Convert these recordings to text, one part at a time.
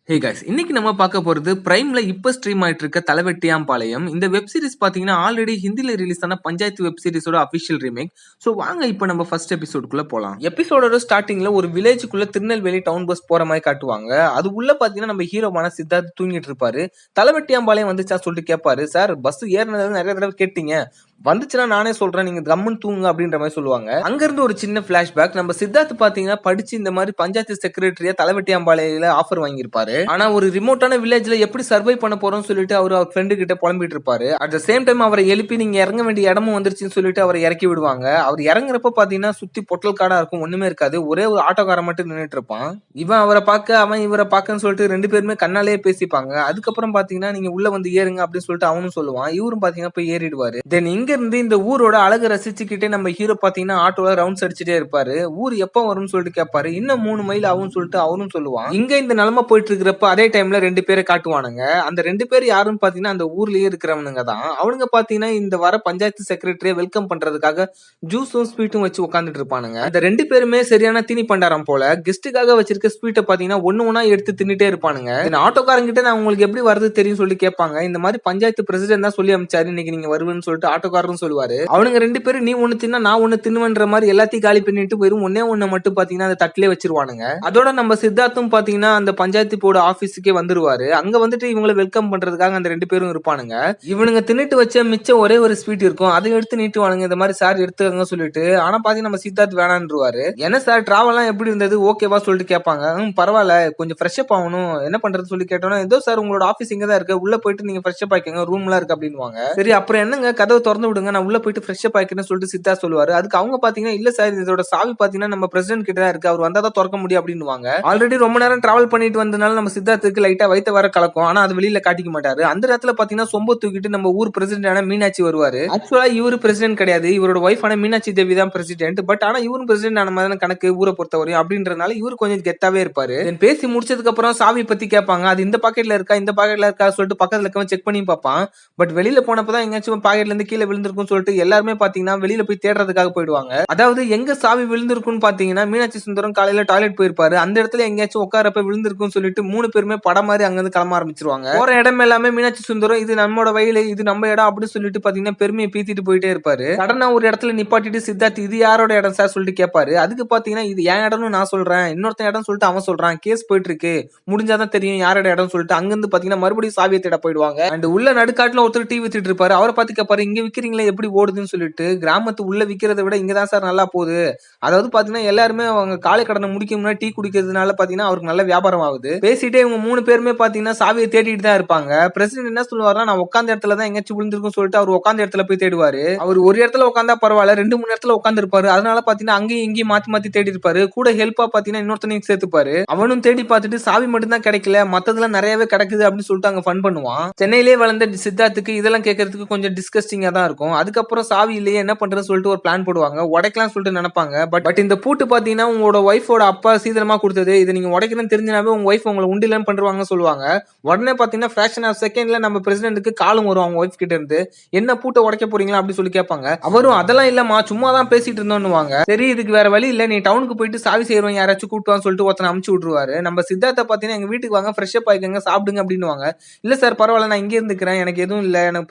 Hey guys, இன்னைக்கு நம்ம பார்க்க போறது பிரைம்ல இப்ப ஸ்ட்ரீம் ஆயிட்டு இருக்க தலைவெட்டியாம்பாளையம். இந்த வெப் சீரிஸ் பாத்தீங்கன்னா ஆல்ரெடி ஹிந்தில ரிலீஸ் ஆன பஞ்சாயத்து வெப் சீரிஸோட அபிஷியல் ரீமேக். சோ வாங்க இப்போ நம்ம ஃபர்ஸ்ட் எபிசோடுக்குள்ள போலாம். எபிசோடோட ஸ்டார்டிங்ல ஒரு வில்லேஜுக்குள்ள திருநெல்வேலி டவுன் பஸ் போற மாதிரி காட்டுவாங்க. அது உள்ள பாத்தீங்கன்னா நம்ம ஹீரோமான சித்தார்த் தூங்கிட்டு இருப்பாரு. தலைவெட்டியாம்பாளையம் வந்துச்சா சொல்லிட்டு கேட்பாரு. சார் பஸ் ஏறினது நிறைய தடவை கேட்டீங்க, வந்துச்சுன்னா நானே சொல்றேன், நீங்க கம்முன்னு தூங்க அப்படின்ற மாதிரி சொல்லுவாங்க. அங்க இருந்து ஒரு சின்ன பிளாஷ்பேக். நம்ம சித்தார்த் பாத்தீங்கன்னா படிச்சு இந்த மாதிரி பஞ்சாயத்து செக்ரட்டரியா தலைவெட்டியாம்பாளையில ஆஃபர் வாங்கியிருப்பாரு. ஆனா ஒரு ரிமோட்டான வில்லேஜ்ல எப்படி சர்வை பண்ண போறோம்னு சொல்லிட்டு அவர் ஃப்ரெண்டு கிட்ட புலம்பிட்டு இருப்பாரு. அட் த சேம் டைம் அவரை எழுப்பி நீங்க இறங்க வேண்டிய இடமும் வந்துருச்சுன்னு சொல்லிட்டு அவரை இறக்கி விடுவாங்க. அவர் இறங்குறப்ப பாத்தீங்கன்னா சுத்தி பொட்டல் காடா இருக்கும், ஒண்ணுமே இருக்காது. ஒரே ஒரு ஆட்டோக்காரன் மட்டும் நின்றுட்டு இருப்பான். இவன் அவரை பார்க்க, அவன் இவரை பார்க்கன்னு சொல்லிட்டு ரெண்டு பேருமே கண்ணாலேயே பேசிப்பாங்க. அதுக்கப்புறம் பாத்தீங்கன்னா நீங்க உள்ள வந்து ஏறுங்க அப்படின்னு சொல்லிட்டு அவனும் சொல்லுவான். இவரும் பாத்தீங்கன்னா போய் ஏறிடுவாரு. தென் இங்க இருந்து இந்த ஊரோட அழகு ரசிச்சுக்கிட்டே நம்ம ஹீரோ பாத்தீங்கன்னா ஆட்டோல ரவுண்ட்ஸ் அடிச்சுட்டே இருப்பாரு. ஊர் எப்ப வரும்னு சொல்லிட்டு கேட்பாரு. இன்னும் 3 மைல் ஆகும் சொல்லிட்டு அவனும் சொல்லுவான். இங்க இந்த நிலைமை போயிட்டு இருக்கிறப்ப அதே டைம்ல 2 பேரை காட்டுவானுங்க. அந்த 2 பேர் யாருன்னு பாத்தீங்கன்னா அந்த ஊர்லயே இருக்கிறவனுங்க தான். அவனுங்க பாத்தீங்கன்னா இந்த வர பஞ்சாயத்து செக்ரட்டரியை வெல்கம் பண்றதுக்காக ஜூஸும் ஸ்வீட்டும் வச்சு உட்காந்துட்டு இருப்பானுங்க. அந்த 2 பேருமே சரியான தீனி பண்டாரம் போல. கெஸ்ட்டுக்காக வச்சிருக்க ஸ்வீட்டை பாத்தீங்கன்னா ஒண்ணா எடுத்து தின்னுட்டே இருப்பானுங்க. ஆட்டோக்காரங்கிட்ட நான் உங்களுக்கு எப்படி வருது தெரியும் சொல்லி கேட்பாங்க. இந்த மாதிரி பஞ்சாயத்து பிரசிடென்ட் தான் சொல்லி அமைச்சாரு இன்னைக்கு நீங்க வருவேன்னு சொல்லிட்டு ஆட்டோக்காரரும் சொல்லுவாரு. அவனுங்க 2 பேரும் நீ ஒண்ணு தின்னா நான் ஒண்ணு தின்னுவன்ற மாதிரி எல்லாத்தையும் காலி பண்ணிட்டு வெறும் ஒண்ணு மட்டும் பாத்தீங்கன்னா அந்த தட்டிலே வச்சிருவானுங்க. அதோட நம்ம சித்தார்த்தும் பாத்தீங்கன்னா அந்த பஞ்சாயத்து போர்டு ஆபீஸுக்கே வந்துருவாரு. அங்க வந்துட்டு இவங்களை வெல்கம் பண்றதுக்காக அந்த 2 பேரும் இருப்பானுங்க. இவனுங்க தின்னுட்டு வச்ச மிச்சம் ஒரே ஒரு ஸ்வீட் இருக்கும், அதை எடுத்து நீட்டுவானுங்க. இந்த மாதிரி சார் எடுத்துக்கங்க சொல்லிட்டு. ஆனா பாத்தீங்கன்னா நம்ம சித்தார்த் வேணான்றுவாரு. என்ன சார் டிராவல் எல்லாம் எப்படி இருந்தது, ஓகேவா சொல்லிட்டு கேட்பாங்க. பரவாயில்ல, கொஞ்சம் ஃப்ரெஷ் அப் ஆகணும், என்ன பண்றது சொல்லி கேட்டோம்னா ஏதோ சார் உங்களோட ஆபீஸ் இங்கதான் இருக்கு, உள்ள போயிட்டு நீங்க ஃப்ரெஷ் அப் ஆயிக்கங்க, ரூம் எல்லாம் இருக்கு அப்படின்னுவாங்க. சரி அப்புறம் என்னங்க, கதவை திறந்து விடுங்க, நான் உள்ள போயிட்டு ஃப்ரெஷ் அப் ஆயிக்கிறேன்னு சொல்லிட்டு சித்தார்த் சொல்லுவாரு. அதுக்கு அவங்க பாத்தீங்கன்னா இல்ல சார், இதோட சாவி பாத்தீங்கன்னா நம்ம பிரசிடென்ட் கிட்ட தான் இருக்கு, அவர் வந்தாதான் திறக்க முடியும் அப்படின்னுவாங்க. ஆல்ரெடி ரொம்ப நேரம் டிராவல் பண்ணிட்டு வந்தனால நம்ம சித்தார்த்துக்கு லைட்டா வயித்த வர கலக்கும். ஆனா அது வெளியில காட்டிக்க மாட்டாரு. அந்த இடத்துல பாத்தீங்கன்னா சொம்ப தூக்கிட்டு நம்ம ஊர் பிரசிடென்டான மீனாட்சி வருவாரு. ஆக்சுவலா இவரு பிரசிடென்ட் கிடையாது, இவரோட ஒய்ஃப் ஆன மீனாட்சி தேவி தான் பிரசிடென்ட். பட் ஆனா இவரும் பிரசிடென்ட் ஆன மாதிரி கணக்கு ஊரை பொறுத்தவரையும் அப்படின்றதுனால இவரு கொஞ்சம் கெத்தாவே இருப்பாரு. பேசி முடிச்சதுக்கு அப்புறம் சாவி பத்தி கேட்பாங்க. அது இந்த பாக்கெட்ல இருக்கா இந்த பாக்கெட்ல இருக்கா சொல்லிட்டு பக்கத்துல இருக்கவன் செக் பண்ணி பார்ப்பான். பட் வெளியில போனப்பதான் எங்கேயாச்சும் பாக்கெட்ல இருந்து கீழே விழுந்திருக்கும் சொல்லிட்டு எல்லாருமே பாத்தீங்கன்னா வெளியில போய் தேடுறதுக்காக போயிடுவாங்க. அதாவது எங்க சாவி விழுந்திருக்குன்னு பாத்தீங்கன்னா மீனாட்சி சுந்தரம் காலையில டாய்லெட் போயிருப்பாரு. அந்த இடத்துல எங்கேயாச்சும் உட்காரப்ப விழுந்திருக்குன்னு சொல்லிட்டு 3 பேருமே படம் மாதிரி அங்க இருந்து கிளம்ப ஆரம்பிச்சிருவாங்க. போற இடம் எல்லாமே மீனாட்சி சுந்தரம் இது நம்மளோட வயலு, இது நம்ம இடம் அப்படின்னு சொல்லிட்டு பாத்தீங்கன்னா பெருமையை பீத்திட்டு போயிட்டே இருப்பாரு. சடனா ஒரு இடத்துல நிப்பாட்டிட்டு சித்தார்த் இது யாரோட இடம் சார் சொல்லிட்டு கேட்பாரு. அதுக்கு பாத்தீங்கன்னா இது என் இடம்னு நான் சொல்றேன், இன்னொருத்தன் இடம் சொல்லிட்டு அவன் சொல்றான், கேஸ் போயிட்டு இருக்கு, முடிஞ்சாதான் தெரியும் யாரோட இடம் சொல்லிட்டு அங்க இருந்து பாத்தீங்கன்னா மறுபடியும் சாவியை தேட போயிடுவாங்க. அண்ட் உள்ள நடுக்காட்டுல ஒருத்தர் டீ வித்துட்டு இருப்பாரு. அவரை பார்த்து கேட்பாரு இங்க விக்கிறீங்களா எப்படி ஓடுதுன்னு சொல்லிட்டு. கிராமத்து உள்ள விக்கிறத விட இங்கதான் சார் நல்லா போகுது. அதாவது பாத்தீங்கன்னா எல்லாருமே அவங்க காலை கடனை முடிக்க முன்னாடி டீ குடிக்கிறதுனால பாத்தீங்கன்னா அவருக்கு நல்ல வியாபாரம் ஆகுது. பேசிட்டே இவங்க 3 பேருமே பாத்தீங்கன்னா சாவியை தேடிட்டு தான் இருப்பாங்க. பிரசிடென்ட் என்ன சொல்லுவாருன்னா நான் உட்கார்ந்த இடத்துல தான் எங்கேயாச்சும் விழுந்திருக்கும் சொல்லிட்டு அவர் உட்கார்ந்த இடத்துல போய் தேடுவாரு. அவர் ஒரு இடத்துல உட்கார்ந்தா பரவாயில்ல, 2-3 இடத்துல உட்கார்ந்து இருப்பாரு. அதனால பாத்தீங்கன்னா அங்கேயும் இங்கேயும் மாத்தி மாத்தி தேடி இருப்பாரு. கூட ஹெல்ப்பா பாத்தீங்கன்னா இன்னொருத்தனையும் சேர்த்துப்பாரு. அவனும் தேடி பார்த்துட்டு சாவி மட்டும் தான் கிடைக்கல, மத்ததெல்லாம் நிறையவே கிடைக்குது அப்படின்னு சொல்லிட்டு அங்க ஃபன் பண்ணுவான். சென்னையிலே வளர்ந்த சித்தார்த்துக்கு இதெல்லாம் கேட்கறதுக்கு கொஞ்சம் டிஸ்கஸ்டிங்கா தான் இருக்கும். அதுக்கப்புறம் சாவி இல்லையே என்ன பண்றதுன்னு சொல்லிட்டு ஒரு பிளான் போடுவாங்க. உடைக்கலாம் சொல்லிட்டு நினைப்பாங்க. பட் இந்த பூட்டு பாத்தீங்கன்னா உங்களோட ஒய்ஃபோட அப்பா சீதனமா கொடுத்தது, இதை நீங்க உடைக்கிறேன்னு தெரிஞ்சாவே உங்க ஒய்ஃப் உங்களை உண்டிலன்னு பண்றாங்க சொல்லுவாங்க. உடனே பாத்தீங்கன்னா ஃபிராக்ஷன் ஆஃப் செகண்ட்ல நம்ம பிரசிடென்ட்க்கு காலும் வரும் அவங்க ஒய்ஃப் கிட்ட இருந்து. என்ன பூட்டை உடைக்க போறீங்களா அப்படின்னு சொல்லி கேட்பாங்க. அவரும் அதெல்லாம் இல்லம்மா சும்மா தான் பேசிட்டு இருந்தோம்னுவாங்க. சரி இதுக்கு வேற வழி இல்ல, நீ டவுனுக்கு போயிட்டு சாவி செய்யறவங்க யாராச்சும் கூட்டுவான்னு சொல்லிட்டு ஒருத்தனை அமுச்சு விட்டுருவாரு. நம்ம சித்தார்த்த பாத்தீங்கன்னா எங்க வீட்டுக்கு வாங்க, ஃப்ரெஷ் அப் ஆயிக்கங்க, சாப்பிடுங்க அப்படின்னுவாங்க. இல்ல சார் பரவாயில்ல, நான் இங்கே இருந்துக்கிறேன், எனக்கு எதுவும் இல்ல, எனக்கு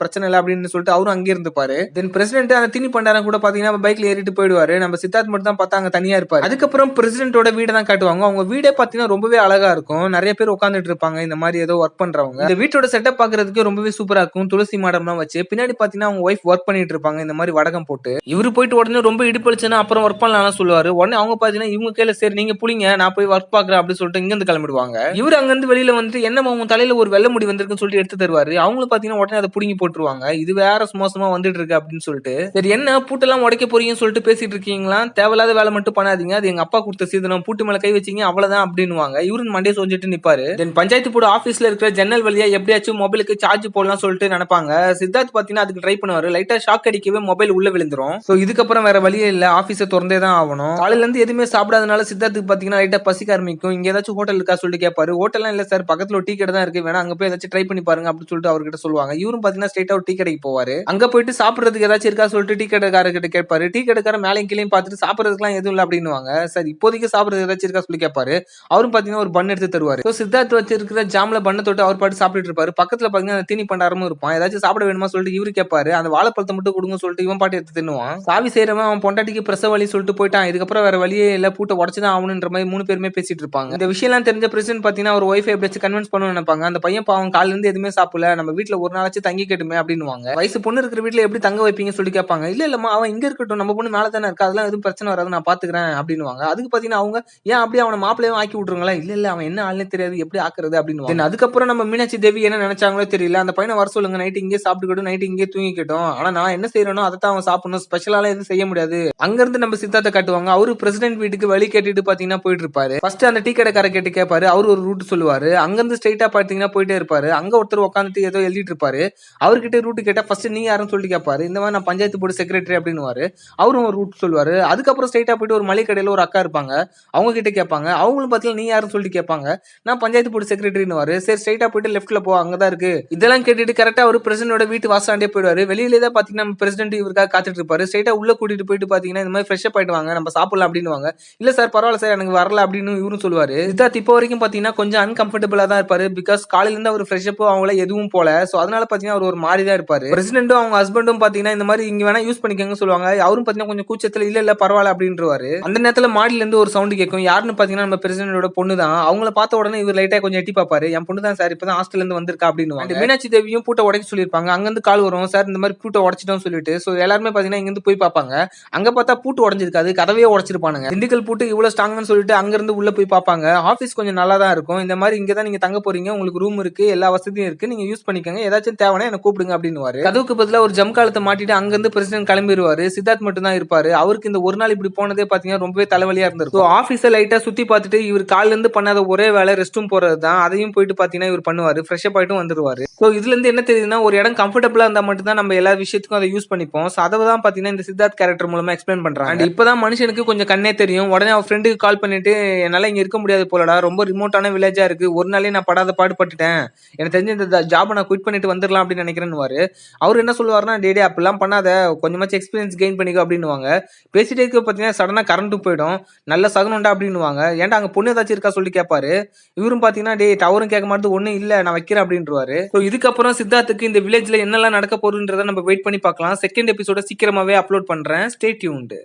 பிரச்சனை இல்லை அப்படின்னு சொல்லிட்டு அவரும் அங்கே இருந்துப்பாரு. தென் பிரசிடென்ட் அந்த திணி பண்டாரம் கூட பாத்தீங்கன்னா பைக்ல ஏறிட்டு போயிடுவாரு. நம்ம சித்தார்த் மட்டும் தான் பார்த்தா அங்க தனியா இருப்பாரு. அதுக்கப்புறம் பிரசிடென்ட்டோட வீடை தான் காட்டுவாங்க. அவங்க வீடே பாத்தீங்கன்னா ரொம்பவே அழகா இருக்கும். நிறைய பேர் உட்காந்துட்டு இருப்பாங்க இந்த மாதிரி ஏதோ ஒர்க் பண்றவங்க. இந்த வீட்டோட செட்டப் பாக்குறதுக்கு ரொம்பவே சூப்பரா இருக்கும். துளசி மாடம்லாம் வச்சு பின்னாடி பாத்தீங்கன்னா அவங்க ஒய்ஃப் ஒர்க் பண்ணிட்டு இருப்பாங்க இந்த மாதிரி வடகம் போட்டு. இவரு போயிட்டு உடனே ரொம்ப இடுப்பளிச்சுன்னா அப்புறம் ஒர்க் பண்ணலாம் சொல்லுவாரு. உடனே அவங்க பாத்தீங்கன்னா இவங்க கையில சரி நீங்க புளிங்க, நான் போய் ஒர்க் பாக்குறேன் அப்படின்னு சொல்லிட்டு இங்க இருந்து கிளம்பிடுவாங்க. இவரு அங்க இருந்து வெளியில வந்துட்டு என்னமா உங்க தலையில ஒரு வெள்ளை முடி வந்திருக்குன்னு சொல்லிட்டு எடுத்து தருவாரு. அவங்களும் பாத்தீங்கன்னா உடனே அதை புடுங்கி போட்டுருவாங்க. இது வேற மோசமா வந்துட்டு இருக்கு அப்படின்னு சொல்லிட்டு. சரி என்ன பூட்டெல்லாம் உடைக்க போறீங்கன்னு சொல்லிட்டு பேசிட்டு இருக்கீங்களா, தேவையில்லாத வேலை மட்டும் பண்ணாதீங்க, அது எங்க அப்பா கொடுத்த சீதனம், பூட்டு மேல கை வச்சீங்க அவ்வளவுதான் அப்படின்னுவாங்க. இவரு மண்டையை சொல்லிட்டு நிப்பாரு. தென் பஞ்சாயத்து போர்டு ஆபீஸ்ல இருக்கிற ஜன்னல் வழியா எப்படியாச்சும் மொபைலுக்கு சார்ஜ் போடலாம் சொல்லிட்டு நினைப்பாங்க. சித்தார்த் பாத்தீங்கன்னா அதுக்கு ட்ரை பண்ணுவாரு. லைட்டா ஷாக் அடிக்கவே மொபைல் உள்ள விழுந்துரும். சோ இதுக்கப்புறம் வேற வழியே இல்ல, ஆபீஸை திறந்தே தான் ஆகணும். காலையில இருந்து எதுவுமே சாப்பிடாதனால சித்தார்த்துக்கு பாத்தீங்கன்னா லைட்டா பசிக்க ஆரம்பிக்கும். இங்க ஏதாச்சும் ஹோட்டல் இருக்கா சொல்லிட்டு கேட்பாரு. ஹோட்டல்லாம் இல்ல சார், பக்கத்துல ஒரு டீ கடை தான் இருக்கு, வேணா அங்க போய் ஏதாச்சும் ட்ரை பண்ணி பாருங்க அப்படின்னு சொல்லிட்டு அவர்கிட்ட சொல்லுவாங்க. இவரும் பாத்தீங்கன்னா ஸ்ட்ரைட்டா ஒரு டீ கடைக்கு போவாரு. அங்க போயிட்டு போயிட்டு சாப்பிடுறதுக்கு ஏதாச்சும் இருக்கா சொல்லிட்டு டீ கடைக்காரர்கிட்ட கேட்பாரு. டீ கடைக்காரர் மேலையும் கீழயும் பார்த்துட்டு சாப்பிடுறதுக்குலாம் எதுவும் இல்ல அப்படின்னுவாங்க. சரி இப்போதைக்கு சாப்பிடுறது ஏதாச்சும் இருக்கா சொல்லி கேட்பாரு. அவரும் பாத்தீங்கன்னா ஒரு பன் எடுத்து தருவாரு. ஸோ சித்தார்த் வச்சிருக்கிற ஜாம்ல பண்ண தொட்டு அவர் பாட்டு சாப்பிட்டு இருப்பாரு. பக்கத்துல பாத்தீங்கன்னா அந்த தீனி பண்டாரமும் இருப்பான். ஏதாச்சும் சாப்பிட வேணுமா சொல்லிட்டு இவரு கேட்பாரு. அந்த வாழைப்பழத்தை மட்டும் கொடுங்க சொல்லிட்டு இவன் பாட்டு எடுத்து தின்னுவான். சாவி செய்யறவன் அவன் பொண்டாட்டிக்கு பிரசவ வலி சொல்லிட்டு போயிட்டான். இதுக்கப்புறம் வேற வழியே இல்ல, பூட்டை உடச்சுதான் ஆகணுன்ற மாதிரி 3 பேருமே பேசிட்டு இருப்பாங்க. இந்த விஷயம் எல்லாம் தெரிஞ்ச பிரசிடென்ட் பாத்தீங்கன்னா ஒரு ஒய்ஃபை எப்படியாச்சும் கன்வின்ஸ் பண்ணணும்னு நினைப்பாங்க. அந்த பையன் பாவம் காலையில இருந்து எதுவுமே சாப்பிடல, நம்ம வீட்டுல ஒரு நாளாச்சும் தங்கிக்கட்டுமே அப்படின்னுவாங்க. வயசு பொண்ணு இருக்கிற வீட்டுல எப்படி தங்க வைப்பீங்க சொல்லி கேட்பாங்க. இல்ல இல்லம்மா அவன் இங்க இருக்கட்டும், நம்ம பொண்ணு மேல தானே இருக்கா, அதெல்லாம் எதுவும் பிரச்சனை வராது, நான் பாத்துக்கிறேன் அப்படின்னுவாங்க. அதுக்கு பாத்தீங்கன்னா அவங்க ஏன் அப்படியே அவனை மாப்பிள்ளையும் ஆக்கி விட்டுருங்களா. இல்ல இல்ல அவன் என்ன ஆளுனே தெரியாது, எப்படி ஆக்குறது அப்படின்னு. அதுக்கப்புறம் நம்ம மீனாட்சி தேவி என்ன நினைச்சாங்களோ தெரியல, அந்த பையனை வர சொல்லுங்க, நைட்டு இங்கே சாப்பிட்டுக்கட்டும், நைட்டு இங்கே தூங்கிக்கட்டும், ஆனா நான் என்ன செய்யறேனோ அதை தான் அவன் சாப்பிடணும், ஸ்பெஷலால எதுவும் செய்ய முடியாது. அங்க இருந்து நம்ம சித்தார்த்த காட்டுவாங்க. அவரு பிரசிடென்ட் வீட்டுக்கு வழி கேட்டுட்டு பாத்தீங்கன்னா போயிட்டு இருப்பாரு. ஃபர்ஸ்ட் அந்த டீ கடைக்கார கேட்டு கேட்பாரு. அவரு ஒரு ரூட் சொல்லுவாரு. அங்க இருந்து ஸ்ட்ரைட்டா பாத்தீங்கன்னா போயிட்டே இருப்பாரு. அங்க ஒருத்தர் உட்காந்துட்டு ஏதோ எழுதிட்டு இருப்பாரு. அவர்கிட்ட ரூட் கேட்டா ஃபர்ஸ்ட் நீ யாருன்னு சொல்லிட்டு கேட்பாரு. இந்த மாதிரி நான் பஞ்சாயத்து போர்டு செக்ரட்டரி அப்படின்னுவாரு. அவரும் ஒரு ரூட் சொல்லுவாரு. அதுக்கப்புறம் ஸ்ட்ரைட்டா போயிட்டு ஒரு மளிகை கடையில ஒரு அக்கா இருப்பாங்க. அவங்க கிட்ட கேட்பாங்க. அவங்களும் பாத்தீங்கன்னா நீ யாருன்னு சொல்லிட்டு கேட்பாங்க. நான் பஞ்சாயத்து போர்டு செக்ரட்டரின்னு. சரி ஸ்ட்ரைட்டா போயிட்டு லெஃப்ட்ல போ, அங்கதான் இருக்கு. இதெல்லாம் கேட்டுட்டு கரெக்டா ஒரு பிரசிடென்டோட வீட்டு வாசலாண்டே போயிடுவாரு. வெளியிலே தான் பாத்தீங்கன்னா நம்ம பிரசிடென்ட் இவருக்காக காத்துட்டு இருப்பாரு. ஸ்ட்ரைட்டா உள்ள கூட்டிட்டு போயிட்டு பாத்தீங்கன்னா இந்த மாதிரி ஃப்ரெஷ் அப் ஆயிட்டு வாங்க, நம்ம சாப்பிடலாம் அப்படின்னுவாங்க. இல்ல சார் பரவாயில்ல சார் எனக்கு வரல அப்படின்னு இவரும் சொல்லுவாரு. சித்தார்த் இப்போ வரைக்கும் பாத்தீங்கன்னா கொஞ்சம் அன்கம்ஃபர்டபுளா தான் இருப்பாரு. பிகாஸ் காலையில இருந்து அவர் ஃப்ரெஷ் அப் அவங்கள எதுவும் போல. சோ அதனால பாத்தீங்கன்னா அவர் ஒரு மாதிரி தான் இருப்பாரு. பிரசிடென்ட்டும் அவங்க ஹஸ்பண்டும் பாத்தீங்கன்னா இந்த மாதிரி இங்க வேணா யூஸ் பண்ணிக்கங்க சொல்லுவாங்க. அவரும் பாத்தீங்கன்னா கொஞ்சம் கூச்சத்துல இல்ல இல்ல பரவாயில்ல அப்படின்றாரு. அந்த நேரத்துல மாடியில இருந்து ஒரு சவுண்ட் கேட்கும். யாருன்னு பாத்தீங்கன்னா நம்ம பிரசிடென்டோட பொண்ணு தான். அவங்கள பார்த்த உடனே இவர் லைட்டா கொஞ்சம் எட்டி பாப்பாரு. என் பொண்ணு தான் சார், இப்பதான் ஹாஸ்டல்ல இருந்து வந்திருக்கா அப்படின்னு. மீனாட்சி தேவியும் பூட்டை உடைக்க சொல்லிருப்பாங்க. அங்க இருந்து கால் வரும், சார் இந்த மாதிரி பூட்டை உடைச்சிட்டோம் சொல்லிட்டு. சோ எல்லாருமே பாத்தீங்கன்னா இங்க இருந்து போய் பாப்பாங்க. அங்க பார்த்தா பூட்டு உடைஞ்சிருக்காது, கதவையே உடைச்சிருப்பானுங்க. திண்டுக்கல் பூட்டு இவ்வளவு ஸ்ட்ராங்னு சொல்லிட்டு அங்க இருந்து உள்ள போய் பாப்பாங்க. ஆபீஸ் கொஞ்சம் நல்லா தான் இருக்கும். இந்த மாதிரி இங்க தான் நீங்க தங்க போறீங்க, உங்களுக்கு ரூம் இருக்கு, எல்லா வசதியும் இருக்கு, நீங்க யூஸ் பண்ணிக்கங்க, ஏதாச்சும் தேவைன்னா என்ன கூப்பிடுங்க அப்படின்னு. கதவுக்கு பதிலா ஒரு ஜம் காலத்தை மாட்டிட்டு அங்க இருந்து பிரசிடென்ட் கிளம்பிடுவாரு. சித்தார்த் மட்டும் தான் இருப்பாரு. அவருக்கு இந்த ஒரு நாள் இப்படி போனதே பாத்தீங்கன்னா ரொம்பவே தலைவலியா இருந்திருக்கும். ஆபீஸை லைட்டா சுத்தி பார்த்துட்டு இவர் காலையில இருந்து பண்ணாத ஒரே வேலை ரெஸ்ட் ரூம் போறது தான். அதையும் போயிட்டு பாத்தீங்கன்னா இவர் பண்ணுவாரு. ஃப்ரெஷ் அப் ஆயிட்டும் வந்துருவாரு. சோ இதுல இருந்து என்ன தெரியுதுன்னா, ஒரு இடம் கம்ஃபர்டபுளா இருந்தா மட்டும் தான் நம்ம எல்லா விஷயத்துக்கும் அதை யூஸ் பண்ணிப்போம். சோ அதை தான் பாத்தீங்கன்னா இந்த சித்தார்த் கேரக்டர் மூலமா எக்ஸ்பிளைன் பண்றாங்க. அண்ட் இப்பதான் மனுஷனுக்கு கொஞ்சம் கண்ணே தெரியும். உடனே அவன் ஃப்ரெண்டுக்கு கால் பண்ணிட்டு என்னால இங்க இருக்க முடியாது போலடா, ரொம்ப ரிமோட்டான வில்லேஜா இருக்கு, ஒரு நாளே நான் படாத பாடுபட்டுட்டேன், எனக்கு தெரிஞ்ச இந்த ஜாபை நான் குவிட் பண்ணிட்டு வந்துடலாம் அப்படின்னு நினைக்கிறேன்னு. அவர் என்ன சொல்லுவாருன்னா, டே அப்படிலாம் பண்ணாத, கொஞ்சமாச்சும் எக்ஸ்பீரியன்ஸ் கெயின் பண்ணிக்கோ அப்படின்னுவாங்க. பேசிட்டே இருக்க பாத்தீங்கன்னா சடனா கரண்ட்டும் போயிடும். நல்ல சகுனம்டா அப்படின்னுவாங்க. ஏன்டா அங்க பொண்ணு ஏதாச்சும் இருக்கா சொல்லி கேட்பாரு. இவரும் பாத்தீங்கன்னா டவரும் கேட்க மாட்டேது, ஒண்ணும் இல்ல நான் வைக்கிறேன் அப்படின்றாரு. இதுக்கப்புறம் சித்தார்த்துக்கு இந்த வில்லேஜ்ல என்னெல்லாம் நடக்க போகுதுன்றத நம்ம வெயிட் பண்ணி பார்க்கலாம். செகண்ட் எபிசோட சீக்கிரமாவே அப்லோட் பண்றேன். Stay tuned.